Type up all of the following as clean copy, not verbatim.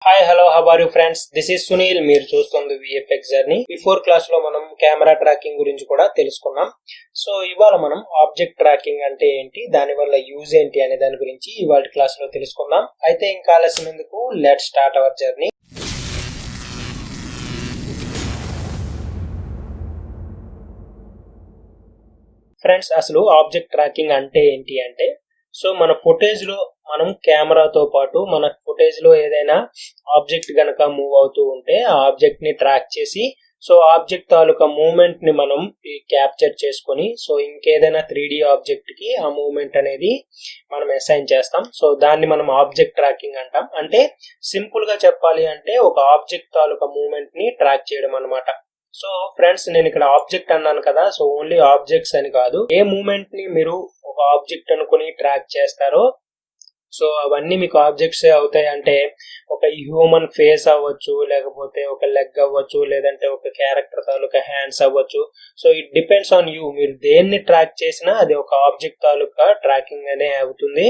Hi hello how are you friends, this is Sunil. మీరు చూస్తుంది VFX journey. Before class లో మనం కెమెరా ట్రాకింగ్ గురించి కూడా తెలుసుకున్నాం. సో ఇవాళ మనం ఆబ్జెక్ట్ ట్రాకింగ్ అంటే ఏంటి, దాని వల్ల యూజ్ ఏంటి అనే దాని గురించి ఇవాళ క్లాస్ లో తెలుసుకుందాం. అయితే ఇంకా ఆలస్యం ఎందుకు, let's start our journey. Friends, అసలు ఆబ్జెక్ట్ ట్రాకింగ్ అంటే ఏంటి అంటే, సో మన ఫుటేజ్ లో మనం కెమెరాతో పాటు మన ఫుటేజ్ లో ఏదైనా ఆబ్జెక్ట్ గనక మూవ్ అవుతూ ఉంటే ఆ ఆబ్జెక్ట్ ని ట్రాక్ చేసి, సో ఆబ్జెక్ట్ తాలూకా మూవ్మెంట్ ని మనం క్యాప్చర్ చేసుకొని, సో ఇంకేదైనా 3D ఆబ్జెక్ట్ కి ఆ మూవ్మెంట్ అనేది మనం అసైన్ చేస్తాం. సో దాన్ని మనం ఆబ్జెక్ట్ ట్రాకింగ్ అంటాం. అంటే సింపుల్ గా చెప్పాలి అంటే ఒక ఆబ్జెక్ట్ తాలూకా మూవ్మెంట్ ని ట్రాక్ చేయడం అన్నమాట. సో ఫ్రెండ్స్, నేను ఇక్కడ ఆబ్జెక్ట్ అన్నాను కదా, సో ఓన్లీ ఆబ్జెక్ట్స్ అని కాదు, ఏ మూమెంట్ ని మీరు ఒక ఆబ్జెక్ట్ అనుకుని ట్రాక్ చేస్తారో సో అవన్నీ మీకు ఆబ్జెక్ట్స్ అవుతాయి. అంటే ఒక హ్యూమన్ ఫేస్ అవ్వచ్చు, లేకపోతే ఒక లెగ్ అవ్వచ్చు, లేదంటే ఒక క్యారెక్టర్ తాలూకా హ్యాండ్స్ అవ్వచ్చు. So it depends on you. మీరు దేన్ని ట్రాక్ చేసినా అది ఒక ఆబ్జెక్ట్ తాలూకా ట్రాకింగ్ అనే అవుతుంది,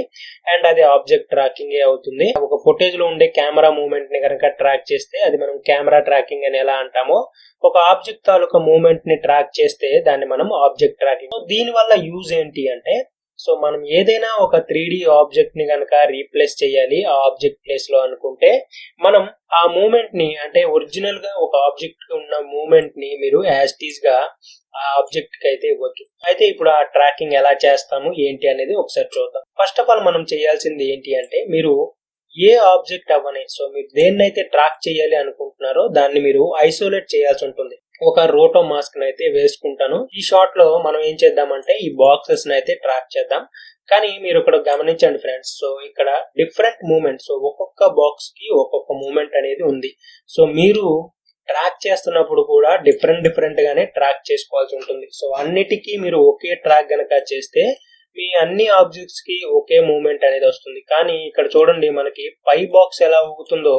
అండ్ అది ఆబ్జెక్ట్ ట్రాకింగ్ అవుతుంది. ఒక ఫుటేజ్ లో ఉండే కెమెరా మూవ్మెంట్ ని కనుక ట్రాక్ చేస్తే అది మనం కెమెరా ట్రాకింగ్ అని ఎలా అంటామో, ఒక ఆబ్జెక్ట్ తాలూకా మూవ్మెంట్ ని ట్రాక్ చేస్తే దాన్ని మనం ఆబ్జెక్ట్ ట్రాకింగ్. దీని వల్ల యూజ్ ఏంటి అంటే, సో మనం ఏదైనా ఒక 3D ఆబ్జెక్ట్ ని కనుక రీప్లేస్ చేయాలి ఆ ఆబ్జెక్ట్ ప్లేస్ లో అనుకుంటే, మనం ఆ మూమెంట్ ని, అంటే ఒరిజినల్ గా ఒక ఆబ్జెక్ట్ ఉన్న మూమెంట్ ని మీరు యాజ్ టీజ్ గా ఆ ఆబ్జెక్ట్ కి అయితే ఇవ్వచ్చు. అయితే ఇప్పుడు ఆ ట్రాకింగ్ ఎలా చేస్తాము ఏంటి అనేది ఒకసారి చూద్దాం. ఫస్ట్ ఆఫ్ ఆల్ మనం చేయాల్సింది ఏంటి అంటే, మీరు ఏ ఆబ్జెక్ట్ అవ్వని, సో మీరు దేన్నైతే ట్రాక్ చేయాలి అనుకుంటున్నారో దాన్ని మీరు ఐసోలేట్ చేయాల్సి ఉంటుంది. ఒక రోటో మాస్క్ అయితే వేసుకుంటాను. ఈ షాట్ లో మనం ఏం చేద్దామంటే ఈ బాక్సెస్ అయితే ట్రాక్ చేద్దాం. కానీ మీరు ఇక్కడ గమనించండి ఫ్రెండ్స్, సో ఇక్కడ డిఫరెంట్ మూమెంట్స్, సో ఒక్కొక్క బాక్స్ కి ఒక్కొక్క మూమెంట్ అనేది ఉంది. సో మీరు ట్రాక్ చేస్తున్నప్పుడు కూడా డిఫరెంట్ గానే ట్రాక్ చేసుకోవాల్సి ఉంటుంది. సో అన్నిటికీ మీరు ఒకే ట్రాక్ గనక చేస్తే మీ అన్ని ఆబ్జెక్ట్స్ కి ఒకే మూవ్మెంట్ అనేది వస్తుంది. కానీ ఇక్కడ చూడండి, మనకి పై బాక్స్ ఎలా ఊగుతుందో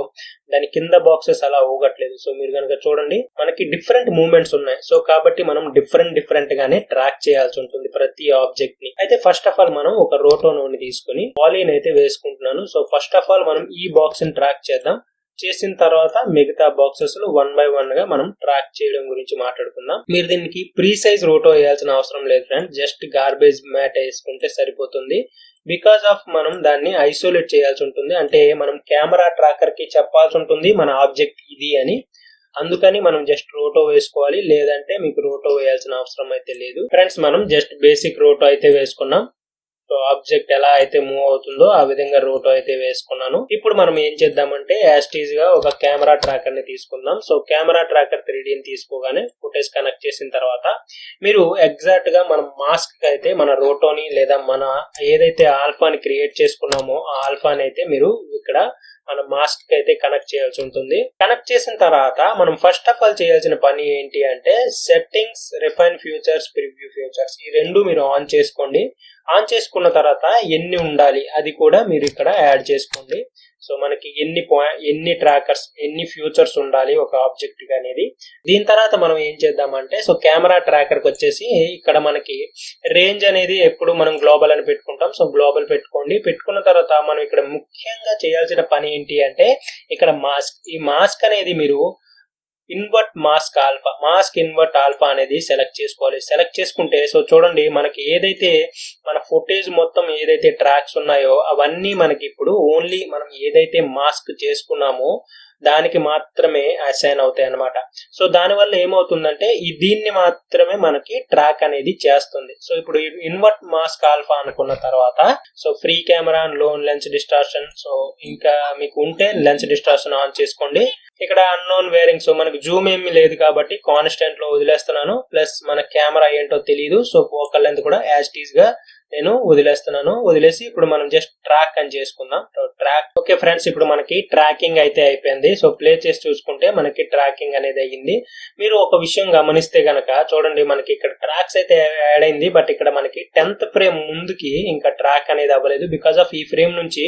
దాని కింద బాక్సెస్ అలా ఊగట్లేదు. సో మీరు కనుక చూడండి, మనకి డిఫరెంట్ మూవ్మెంట్స్ ఉన్నాయి. సో కాబట్టి మనం డిఫరెంట్ గానే ట్రాక్ చేయాల్సి ఉంటుంది ప్రతి ఆబ్జెక్ట్ ని. అయితే ఫస్ట్ ఆఫ్ ఆల్ మనం ఒక రోటోని తీసుకుని పాలీని అయితే వేసుకుంటున్నాను. సో ఫస్ట్ ఆఫ్ ఆల్ మనం ఈ బాక్స్ ని ట్రాక్ చేద్దాం. చేసిన తర్వాత మిగతా బాక్సెస్ లో 1 by 1 గా మనం ట్రాక్ చేయడం గురించి మాట్లాడుకుందాం. మీరు దీనికి ప్రీ సైజ్ రోటో వేయాల్సిన అవసరం లేదు ఫ్రెండ్స్, జస్ట్ గార్బేజ్ మ్యాట్ వేసుకుంటే సరిపోతుంది. బికాస్ ఆఫ్ మనం దాన్ని ఐసోలేట్ చేయాల్సి ఉంటుంది. అంటే మనం కెమెరా ట్రాకర్ కి చెప్పాల్సి ఉంటుంది మన ఆబ్జెక్ట్ ఇది అని. అందుకని మనం జస్ట్ రోటో వేసుకోవాలి, లేదంటే మీకు రోటో వేయాల్సిన అవసరం అయితే లేదు. ఫ్రెండ్స్, మనం జస్ట్ బేసిక్ రోటో అయితే వేసుకున్నాం. సో ఆబ్జెక్ట్ ఎలా అయితే మూవ్ అవుతుందో ఆ విధంగా రోటో అయితే వేసుకున్నాను. ఇప్పుడు మనం ఏం చేద్దామంటే యాస్టీజ్ గా ఒక కెమెరా ట్రాకర్ ని తీసుకుందాం. సో కెమెరా ట్రాకర్ 3Dని తీసుకోగానే ఫుటేజ్ కనెక్ట్ చేసిన తర్వాత మీరు ఎగ్జాక్ట్ గా మన మాస్క్ అయితే మన రోటోని లేదా మన ఏదైతే ఆల్ఫాని క్రియేట్ చేసుకున్నామో ఆ ఆల్ఫాని అయితే మీరు ఇక్కడ మన మాస్క్ కి అయితే కనెక్ట్ చేయాల్సి ఉంటుంది. కనెక్ట్ చేసిన తర్వాత మనం ఫస్ట్ ఆఫ్ ఆల్ చేయాల్సిన పని ఏంటి అంటే, settings, refine futures, preview futures, ఈ రెండు మీరు ఆన్ చేసుకోండి. ఆన్ చేసుకున్న తర్వాత ఎన్ని ఉండాలి అది కూడా మీరు ఇక్కడ యాడ్ చేసుకోండి. సో మనకి ఎన్ని ట్రాకర్స్, ఎన్ని ఫ్యూచర్స్ ఉండాలి ఒక ఆబ్జెక్ట్ కి అనేది. దీని తర్వాత మనం ఏం చేద్దామంటే, సో కెమెరా ట్రాకర్ కి వచ్చేసి ఇక్కడ మనకి రేంజ్ అనేది ఎప్పుడు మనం గ్లోబల్ అని పెట్టుకుంటాం. సో గ్లోబల్ పెట్టుకోండి. పెట్టుకున్న తర్వాత మనం ఇక్కడ ముఖ్యంగా చేయాల్సిన పని ఏంటి అంటే, ఇక్కడ మాస్క్, ఈ మాస్క్ అనేది మీరు ఇన్వర్ట్ మాస్క్ ఇన్వర్ట్ ఆల్ఫా అనేది సెలెక్ట్ చేసుకోవాలి. సెలెక్ట్ చేసుకుంటే సో చూడండి, మనకి ఏదైతే మన ఫుటేజ్ మొత్తం ఏదైతే ట్రాక్స్ ఉన్నాయో అవన్నీ మనకి ఇప్పుడు ఓన్లీ మనం ఏదైతే మాస్క్ చేసుకున్నామో దానికి మాత్రమే అసైన్ అవుతాయి అన్నమాట. సో దాని వల్ల ఏమవుతుందంటే దీన్ని మాత్రమే మనకి ట్రాక్ అనేది చేస్తుంది. సో ఇప్పుడు ఇన్వర్ట్ మాస్క్ ఆల్ఫా అనుకున్న తర్వాత so free camera, loan lens distortion, so ఇంకా మీకు ఉంటే లెన్స్ డిస్టార్షన్ ఆన్ చేసుకోండి. ఇక్కడ అన్నోన్ వేరింగ్, సో మనకు జూమ్ ఏమీ లేదు కాబట్టి కాన్స్టెంట్ లో వదిలేస్తున్నాను. ప్లస్ మన కెమెరా ఏంటో తెలియదు, సో ఫోకల్ లెంత్ కూడా యాజ్ టీజ్ గా నేను వదిలేస్తున్నాను. వదిలేసి ఇప్పుడు మనం జస్ట్ ట్రాక్ అని చేసుకుందాం. ట్రాక్. ఓకే ఫ్రెండ్స్, ఇప్పుడు మనకి ట్రాకింగ్ అయితే అయిపోయింది. సో ప్లే చేసి చూసుకుంటే మనకి ట్రాకింగ్ అనేది అయ్యింది. మీరు ఒక విషయం గమనిస్తే గనక చూడండి, మనకి ఇక్కడ ట్రాక్స్ అయితే యాడ్ అయింది, బట్ ఇక్కడ మనకి 10th ఫ్రేమ్ ముందుకి ఇంకా ట్రాక్ అనేది అవ్వలేదు. బికాస్ ఆఫ్ ఈ ఫ్రేమ్ నుంచి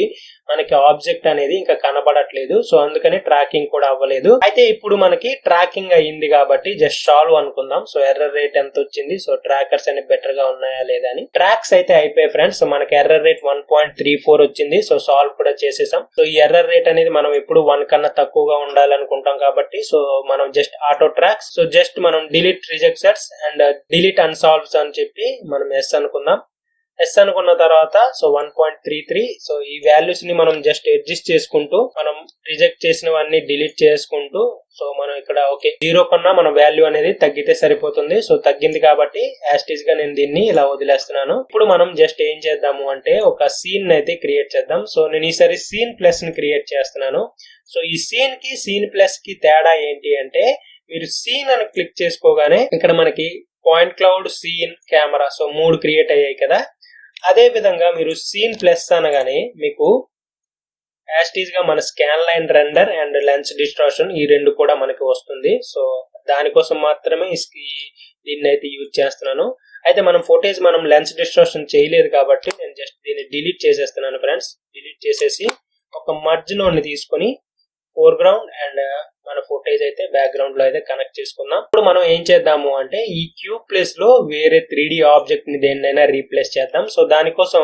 మనకి ఆబ్జెక్ట్ అనేది ఇంకా కనబడట్లేదు. సో అందుకని ట్రాకింగ్ కూడా అవ్వలేదు. అయితే ఇప్పుడు మనకి ట్రాకింగ్ అయ్యింది కాబట్టి జస్ట్ సాల్వ్ అనుకుందాం. సో ఎర్రర్ రేట్ ఎంత వచ్చింది, సో ట్రాకర్స్ అనేవి బెటర్ గా ఉన్నాయా లేదా అని. ట్రాక్స్ అయితే అయితే అయిపోయాయి ఫ్రెండ్స్. సో మనకి ఎర్రర్ రేట్ 1.34 వచ్చింది. సో సాల్వ్ కూడా చేసేసాం. సో ఈ ఎర్రర్ రేట్ అనేది మనం ఎప్పుడు 1 కన్నా తక్కువగా ఉండాలనుకుంటాం కాబట్టి సో మనం just auto tracks, so just మనం డిలీట్ రిజెక్టర్స్ అండ్ డిలీట్ అన్సాల్వ్స్ అని చెప్పి మనం ఎస్ అనుకుందాం. ఎస్ అనుకున్న తర్వాత సో 1.33, సో ఈ వాల్యూస్ ని మనం జస్ట్ అడ్జస్ట్ చేసుకుంటూ మనం రిజెక్ట్ చేసినవన్నీ డిలీట్ చేసుకుంటూ సో మనం ఇక్కడ ఓకే 0 కన్నా మన వాల్యూ అనేది తగ్గితే సరిపోతుంది. సో తగ్గింది కాబట్టి యాస్టీస్ గా నేను దీన్ని ఇలా వదిలేస్తున్నాను. ఇప్పుడు మనం జస్ట్ ఏం చేద్దాము అంటే ఒక సీన్ అయితే క్రియేట్ చేద్దాం. సో నేను ఈసారి సీన్ ప్లస్ ని క్రియేట్ చేస్తున్నాను. సో ఈ సీన్ కి సీన్ ప్లస్ కి తేడా ఏంటి అంటే మీరు సీన్ అని క్లిక్ చేసుకోగానే ఇక్కడ మనకి point cloud, scene, camera so 3 create అయ్యాయి కదా. అదే విధంగా మీరు సీన్ ప్లస్ అనగానే మీకు యాస్టీస్ గా మన scan line render and lens distortion ఈ రెండు కూడా మనకి వస్తుంది. సో దానికోసం మాత్రమే దీన్ని అయితే యూజ్ చేస్తున్నాను. అయితే మనం ఫోటేజ్ మనం లెన్స్ డిస్టార్షన్ చేయలేదు కాబట్టి నేను జస్ట్ దీన్ని డిలీట్ చేసేస్తున్నాను ఫ్రెండ్స్. డిలీట్ చేసేసి ఒక మర్జ్ నోడ్ ని తీసుకొని ఫోర్గ్రౌండ్ అండ్ మన ఫోటేజ్ అయితే బ్యాక్గ్రౌండ్ లో అయితే కనెక్ట్ చేసుకుందాం. ఇప్పుడు మనం ఏం చేద్దాము అంటే ఈ క్యూబ్ ప్లేస్ లో వేరే 3D ఆబ్జెక్ట్ ని దేన్నైనా రీప్లేస్ చేద్దాం. సో దానికోసం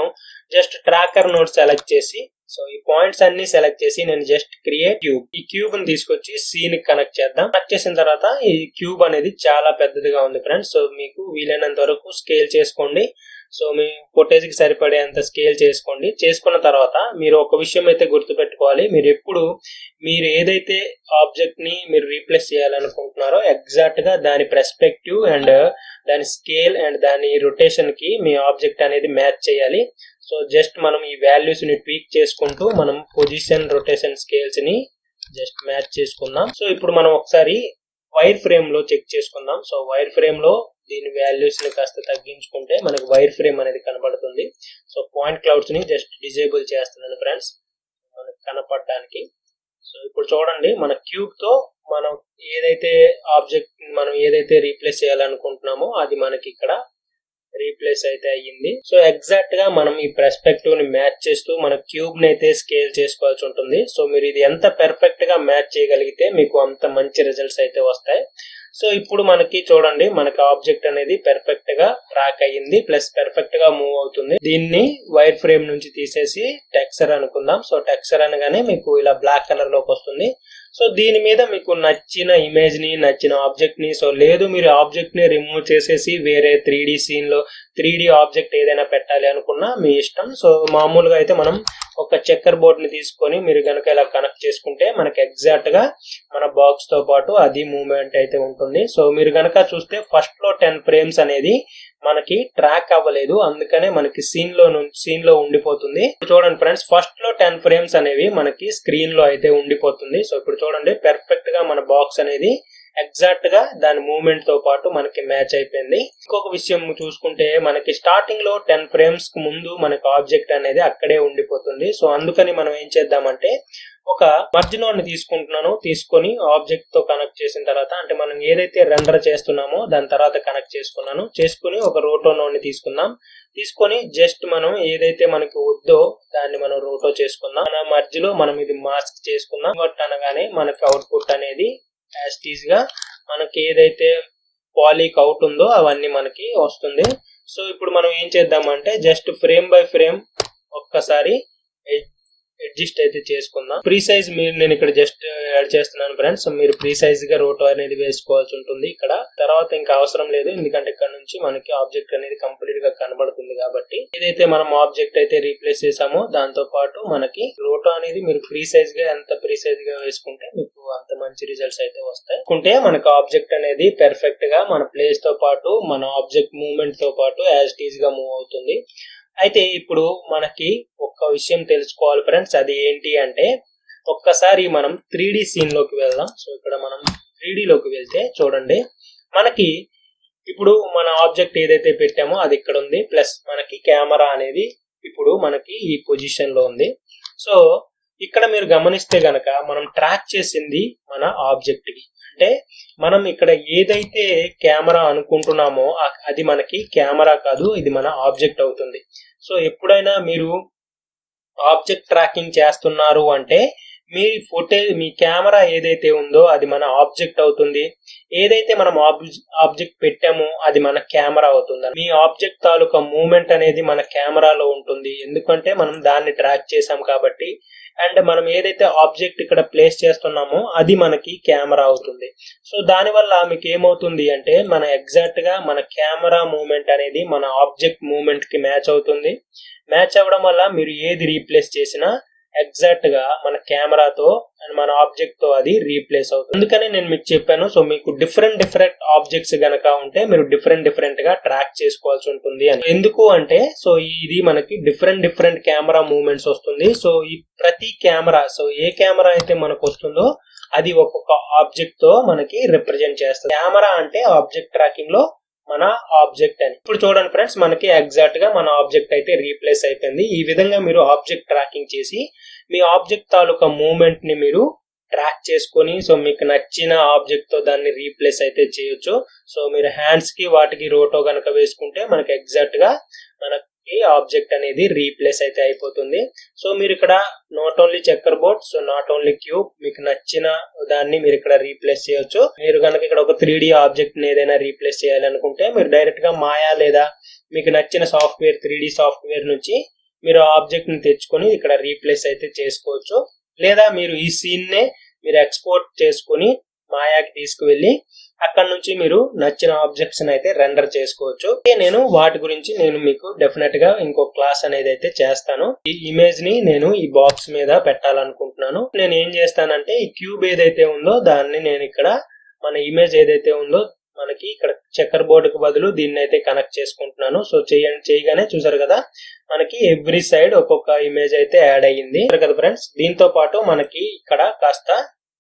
జస్ట్ ట్రాకర్ నోడ్ సెలెక్ట్ చేసి సో ఈ పాయింట్స్ అన్ని సెలెక్ట్ చేసి నేను జస్ట్ క్రియేట్ క్యూబ్, ఈ క్యూబ్ ని తీసుకొచ్చి సీన్ కి కనెక్ట్ చేద్దాం. కనెక్ట్ చేసిన తర్వాత ఈ క్యూబ్ అనేది చాలా పెద్దదిగా ఉంది ఫ్రెండ్స్. సో మీకు వీలైనంత వరకు స్కేల్ చేసుకోండి. సో మీ ఫోటేజ్ కి సరిపడేంత స్కేల్ చేసుకోండి. చేసుకున్న తర్వాత మీరు ఒక విషయం అయితే గుర్తుపెట్టుకోవాలి, మీరు ఎప్పుడు మీరు ఏదైతే ఆబ్జెక్ట్ ని మీరు రీప్లేస్ చేయాలనుకుంటున్నారో ఎగ్జాక్ట్ గా దాని పర్స్పెక్టివ్ అండ్ దాని స్కేల్ అండ్ దాని రొటేషన్ కి మీ ఆబ్జెక్ట్ అనేది మ్యాచ్ చేయాలి. సో జస్ట్ మనం ఈ వాల్యూస్ ని ట్వీక్ చేసుకుంటూ మనం పొజిషన్, రొటేషన్, స్కేల్స్ ని జస్ట్ మ్యాచ్ చేసుకుందాం. సో ఇప్పుడు మనం ఒకసారి వైర్ ఫ్రేమ్ లో చెక్ చేసుకుందాం. సో వైర్ ఫ్రేమ్ లో దీని వాల్యూస్ ని కాస్త తగ్గించుకుంటే మనకు వైర్ ఫ్రేమ్ అనేది కనబడుతుంది. సో పాయింట్ క్లౌడ్స్ ని జస్ట్ డిజేబుల్ చేస్తున్నాను ఫ్రెండ్స్ మనకు కనపడడానికి. సో ఇప్పుడు చూడండి మన క్యూబ్ తో మనం ఏదైతే ఆబ్జెక్ట్ మనం ఏదైతే రీప్లేస్ చేయాలనుకుంటున్నామో అది మనకి ఇక్కడ రీప్లేస్ అయితే అయ్యింది. సో ఎగ్జాక్ట్ గా మనం ఈ పర్స్పెక్టివ్ ని మ్యాచ్ చేస్తూ మన క్యూబ్ ని అయితే స్కేల్ చేసుకోవాల్సి ఉంటుంది. సో మీరు ఇది ఎంత పర్ఫెక్ట్ గా మ్యాచ్ చేయగలిగితే మీకు అంత మంచి రిజల్ట్స్ అయితే వస్తాయి. సో ఇప్పుడు మనకి చూడండి మనకి ఆబ్జెక్ట్ అనేది పర్ఫెక్ట్ గా ట్రాక్ అయ్యింది, ప్లస్ పర్ఫెక్ట్ గా మూవ్ అవుతుంది. దీన్ని వైర్ ఫ్రేమ్ నుంచి తీసేసి టెక్స్చర్ అనుకుందాం. సో టెక్స్చర్ అనగానే మీకు ఇలా బ్లాక్ కలర్ లోకి వస్తుంది. సో దీని మీద మీకు నచ్చిన ఇమేజ్ ని, నచ్చిన ఆబ్జెక్ట్ ని, సో లేదు మీరు ఆబ్జెక్ట్ ని రిమూవ్ చేసేసి వేరే 3D సీన్ లో 3D ఆబ్జెక్ట్ ఏదైనా పెట్టాలి అనుకున్నా మీ ఇష్టం. సో మామూలుగా అయితే మనం ఒక చెక్కర్ బోర్డ్ ని తీసుకొని మీరు కనుక ఇలా కనెక్ట్ చేసుకుంటే మనకి ఎగ్జాక్ట్ గా మన బాక్స్ తో పాటు అది మూవ్మెంట్ అయితే ఉంటుంది. సో మీరు కనుక చూస్తే ఫస్ట్ లో 10 ఫ్రేమ్స్ అనేది మనకి ట్రాక్ అవ్వలేదు, అందుకనే మనకి సీన్ లో ఉండిపోతుంది. చూడండి ఫ్రెండ్స్, ఫస్ట్ లో 10 ఫ్రేమ్స్ అనేవి మనకి స్క్రీన్ లో అయితే ఉండిపోతుంది. సో ఇప్పుడు చూడండి పర్ఫెక్ట్ గా మన బాక్స్ అనేది ఎగ్జాక్ట్ గా దాని మూవ్మెంట్ తో పాటు మనకి మ్యాచ్ అయిపోయింది. ఇంకొక విషయం చూసుకుంటే మనకి స్టార్టింగ్ లో 10 ఫ్రేమ్స్ కు ముందు మనకి ఆబ్జెక్ట్ అనేది అక్కడే ఉండిపోతుంది. సో అందుకని మనం ఏం చేద్దామంటే ఒక మర్జ్ నోడ్ ని తీసుకొని ఆబ్జెక్ట్ తో కనెక్ట్ చేసిన తర్వాత, అంటే మనం ఏదైతే రెండర్ చేస్తున్నామో దాని తర్వాత కనెక్ట్ చేసుకుని ఒక రోటో నోడ్ ని తీసుకొని జస్ట్ మనం ఏదైతే మనకి వద్దో దాన్ని మనం రోటో చేసుకుందాం. మన మర్జ్ లో మనం ఇది మాస్క్ చేసుకుందాం. అనగానే మనకి అవుట్పుట్ అనేది యాస్టీస్ గా మనకి ఏదైతే పాలీక్ అవుట్ ఉందో అవన్నీ మనకి వస్తుంది. సో ఇప్పుడు మనం ఏం చేద్దామంటే జస్ట్ ఫ్రేమ్ బై ఫ్రేమ్ ఒక్కసారి అడ్జస్ట్ అయితే చేసుకుందాం. ప్రీ సైజ్ నేను ఇక్కడ జస్ట్ యాడ్ చేస్తున్నాను ఫ్రెండ్స్. మీరు ప్రీ సైజ్ గా రోటో అనేది వేసుకోవాల్సి ఉంటుంది. ఇక్కడ తర్వాత ఇంకా అవసరం లేదు, ఎందుకంటే ఇక్కడ నుంచి మనకి ఆబ్జెక్ట్ అనేది కంప్లీట్ గా కనబడుతుంది కాబట్టి ఏదైతే మనం ఆబ్జెక్ట్ అయితే రీప్లేస్ చేసామో దాంతో పాటు మనకి రోటో అనేది మీరు ప్రీ సైజ్ గా ఎంత ప్రీ సైజ్ గా వేసుకుంటే మీకు అంత మంచి రిజల్ట్స్ అయితే వస్తాయి. అనుకుంటే మనకి ఆబ్జెక్ట్ అనేది పర్ఫెక్ట్ గా మన ప్లేస్ తో పాటు మన ఆబ్జెక్ట్ మూవ్మెంట్ తో పాటు యాజ్ ఇట్ ఈజ్ గా మూవ్ అవుతుంది. అయితే ఇప్పుడు మనకి ఒక్క విషయం తెలుసుకోవాలి ఫ్రెండ్స్, అది ఏంటి అంటే ఒక్కసారి మనం 3D సీన్ లోకి వెళ్దాం. సో ఇక్కడ మనం 3D లోకి వెళ్తే చూడండి మనకి ఇప్పుడు మన ఆబ్జెక్ట్ ఏదైతే పెట్టామో అది ఇక్కడ ఉంది, ప్లస్ మనకి కెమెరా అనేది ఇప్పుడు మనకి ఈ పొజిషన్ లో ఉంది. సో ఇక్కడ మీరు గమనిస్తే గనక మనం ట్రాక్ చేసింది మన ఆబ్జెక్ట్ కి, అంటే మనం ఇక్కడ ఏదైతే కెమెరా అనుకుంటున్నామో అది మనకి కెమెరా కాదు, ఇది మన ఆబ్జెక్ట్ అవుతుంది. సో ఎప్పుడైనా మీరు ఆబ్జెక్ట్ ట్రాకింగ్ చేస్తున్నారు అంటే మీ ఫుటేజ్ మీ కెమెరా ఏదైతే ఉందో అది మన ఆబ్జెక్ట్ అవుతుంది. ఏదైతే మనం ఆబ్జెక్ట్ పెట్టామో అది మన కెమెరా అవుతుంది. మీ ఆబ్జెక్ట్ తాలూకా మూవ్మెంట్ అనేది మన కెమెరాలో ఉంటుంది, ఎందుకంటే మనం దాన్ని ట్రాక్ చేసాం కాబట్టి. అండ్ మనం ఏదైతే ఆబ్జెక్ట్ ఇక్కడ ప్లేస్ చేస్తున్నామో అది మనకి కెమెరా అవుతుంది. సో దానివల్ల మీకు ఏమవుతుంది అంటే మన ఎగ్జాక్ట్ గా మన కెమెరా మూవ్మెంట్ అనేది మన ఆబ్జెక్ట్ మూవ్మెంట్ కి మ్యాచ్ అవుతుంది. మ్యాచ్ అవ్వడం వల్ల మీరు ఏది రీప్లేస్ చేసినా ఎగ్జాక్ట్ గా మన కెమెరాతో అండ్ మన ఆబ్జెక్ట్ తో అది రీప్లేస్ అవుతుంది. అందుకని నేను మీకు చెప్పాను, సో మీకు డిఫరెంట్ ఆబ్జెక్ట్స్ గనక ఉంటే మీరు డిఫరెంట్ గా ట్రాక్ చేసుకోవాల్సి ఉంటుంది అని. ఎందుకు అంటే సో ఇది మనకి డిఫరెంట్ కెమెరా మూవ్మెంట్స్ వస్తుంది. సో ఈ ప్రతి కెమెరా, సో ఏ కెమెరా అయితే మనకు వస్తుందో అది ఒక్కొక్క ఆబ్జెక్ట్ తో మనకి రిప్రజెంట్ చేస్తుంది. కెమెరా అంటే ఆబ్జెక్ట్ ట్రాకింగ్ లో మన ఆబ్జెక్ట్ అని. ఇప్పుడు చూడండి ఫ్రెండ్స్, మనకి ఎగ్జాక్ట్ గా మన ఆబ్జెక్ట్ అయితే రీప్లేస్ అయిపోయింది. ఈ విధంగా మీరు ఆబ్జెక్ట్ ట్రాకింగ్ చేసి మీ ఆబ్జెక్ట్ తాలూకా మూవ్మెంట్ ని మీరు ట్రాక్ చేసుకొని సో మీకు నచ్చిన ఆబ్జెక్ట్ తో దాన్ని రీప్లేస్ అయితే చేయొచ్చు. సో మీరు హ్యాండ్స్ కి వాటికి రోటో గనక వేసుకుంటే మనకి ఎగ్జాక్ట్ గా మనకి ఆబ్జెక్ట్ అనేది రీప్లేస్ అయితే అయిపోతుంది. సో మీరు ఇక్కడ not only checker board, so not only cube, మీకు నచ్చిన దాన్ని మీరు ఇక్కడ రీప్లేస్ చేయొచ్చు. మీరు కనుక ఇక్కడ ఒక 3D ఆబ్జెక్ట్ ని ఏదైనా రీప్లేస్ చేయాలనుకుంటే మీరు డైరెక్ట్ గా మాయా లేదా మీకు నచ్చిన సాఫ్ట్వేర్ 3D సాఫ్ట్వేర్ నుంచి మీరు ఆబ్జెక్ట్ ని తెచ్చుకొని ఇక్కడ రీప్లేస్ అయితే చేసుకోవచ్చు. లేదా మీరు ఈ సీన్ నే మీరు ఎక్స్పోర్ట్ చేసుకుని మాయాకి తీసుకువెళ్ళి అక్కడ నుంచి మీరు నచ్చిన ఆబ్జెక్ట్స్ అయితే రెండర్ చేసుకోవచ్చు. నేను వాటి గురించి నేను మీకు డెఫినెట్ గా ఇంకో క్లాస్ అనేది అయితే చేస్తాను. ఈ ఇమేజ్ ని నేను ఈ బాక్స్ మీద పెట్టాలనుకుంటున్నాను. నేను ఏం చేస్తానంటే ఈ క్యూబ్ ఏదైతే ఉందో దాన్ని నేను ఇక్కడ మన ఇమేజ్ ఏదైతే ఉందో మనకి ఇక్కడ చెక్కర్ బోర్డు కు బదులు దీన్ని అయితే కనెక్ట్ చేసుకుంటున్నాను. సో చేయగానే చూసారు కదా మనకి ఎవ్రీ సైడ్ ఒక్కొక్క ఇమేజ్ అయితే యాడ్ అయ్యింది కదా ఫ్రెండ్స్. దీంతో పాటు మనకి ఇక్కడ కాస్త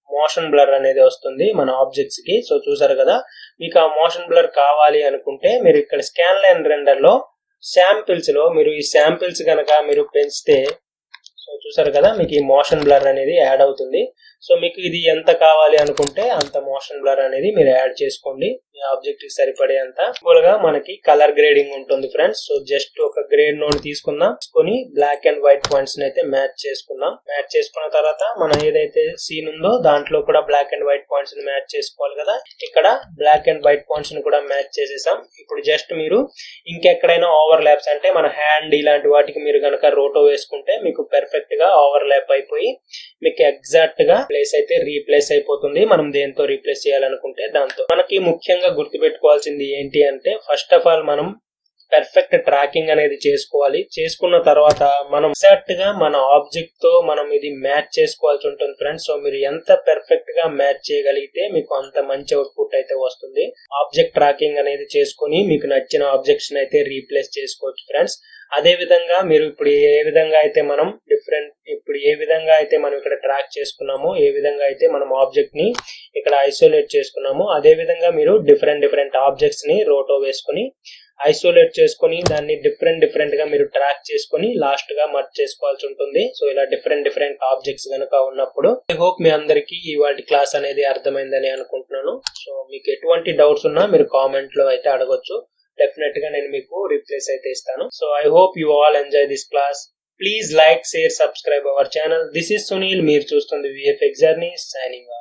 మోషన్ బ్లర్ అనేది వస్తుంది మన ఆబ్జెక్ట్స్ కి. సో చూసారు కదా, మీకు ఆ మోషన్ బ్లర్ కావాలి అనుకుంటే మీరు ఇక్కడ స్కాన్ లైన్ రెండర్ లో శాంపిల్స్ లో మీరు ఈ శాంపిల్స్ గనక మీరు పెంచితే సో చూసారు కదా మీకు ఈ మోషన్ బ్లర్ అనేది యాడ్ అవుతుంది. సో మీకు ఇది ఎంత కావాలి అనుకుంటే అంత మోషన్ బ్లర్ అనేది మీరు యాడ్ చేసుకోండి మీ ఆబ్జెక్ట్ కి సరిపడేంత. సింపుల్ గా మనకి కలర్ గ్రేడింగ్ ఉంటుంది ఫ్రెండ్స్. సో జస్ట్ ఒక గ్రేడ్ నోడ్ తీసుకుందాం, తీసుకొని బ్లాక్ అండ్ వైట్ పాయింట్స్ అయితే మ్యాచ్ చేసుకుందాం. మ్యాచ్ చేసుకున్న తర్వాత మనం ఏదైతే సీన్ ఉందో దాంట్లో కూడా బ్లాక్ అండ్ వైట్ పాయింట్స్ ని మ్యాచ్ చేసుకోవాలి కదా. ఇక్కడ బ్లాక్ అండ్ వైట్ పాయింట్స్ ని కూడా మ్యాచ్ చేసేసాం. ఇప్పుడు జస్ట్ మీరు ఇంకెక్కడైనా ఓవర్ ల్యాప్స్ అంటే మన హ్యాండ్ ఇలాంటి వాటికి మీరు కనుక రోటో వేసుకుంటే మీకు పర్ఫెక్ట్ గా ఓవర్ ల్యాప్ అయిపోయి మీకు ఎగ్జాక్ట్ గా ప్లేస్ అయితే రీప్లేస్ అయిపోతుంది. మనం దేంతో రీప్లేస్ చేయాలనుకుంటే దాంతో. మనకి ముఖ్యంగా గుర్తుపెట్టుకోవాల్సింది ఏంటి అంటే ఫస్ట్ ఆఫ్ ఆల్ మనం పర్ఫెక్ట్ ట్రాకింగ్ అనేది చేసుకోవాలి. చేసుకున్న తర్వాత మనం ఎగ్జాక్ట్ గా మన ఆబ్జెక్ట్ తో మనం ఇది మ్యాచ్ చేసుకోవాల్సి ఉంటుంది ఫ్రెండ్స్. సో మీరు ఎంత పర్ఫెక్ట్ గా మ్యాచ్ చేయగలిగితే మీకు అంత మంచి అవుట్పుట్ అయితే వస్తుంది. ఆబ్జెక్ట్ ట్రాకింగ్ అనేది చేసుకుని మీకు నచ్చిన ఆబ్జెక్ట్స్ అయితే రీప్లేస్ చేసుకోవచ్చు ఫ్రెండ్స్. అదే విధంగా మీరు ఇప్పుడు ఏ విధంగా అయితే మనం ఇక్కడ ట్రాక్ చేసుకున్నామో, ఏ విధంగా అయితే మనం ఆబ్జెక్ట్ ని ఇక్కడ ఐసోలేట్ చేసుకున్నామో అదే విధంగా మీరు డిఫరెంట్ ఆబ్జెక్ట్స్ ని రోటో వేసుకుని ఐసోలేట్ చేసుకుని దాన్ని డిఫరెంట్ గా మీరు ట్రాక్ చేసుకుని లాస్ట్ గా మర్జ్ చేసుకోవాల్సి ఉంటుంది. సో ఇలా డిఫరెంట్ ఆబ్జెక్ట్స్ కనుక ఉన్నప్పుడు ఐ హోప్ మీ అందరికి ఇవాళ క్లాస్ అనేది అర్థమైందని అనుకుంటున్నాను. సో మీకు ఎటువంటి డౌట్స్ ఉన్నా మీరు కామెంట్ లో అయితే అడగొచ్చు. డెఫినెట్ గా నేను మీకు రిప్లైస్ అయితే ఇస్తాను. So I hope you all enjoy this class. Please like, share, subscribe our channel. This is Sunil. మీరు చూస్తుంది VFX జర్నీ. Signing off.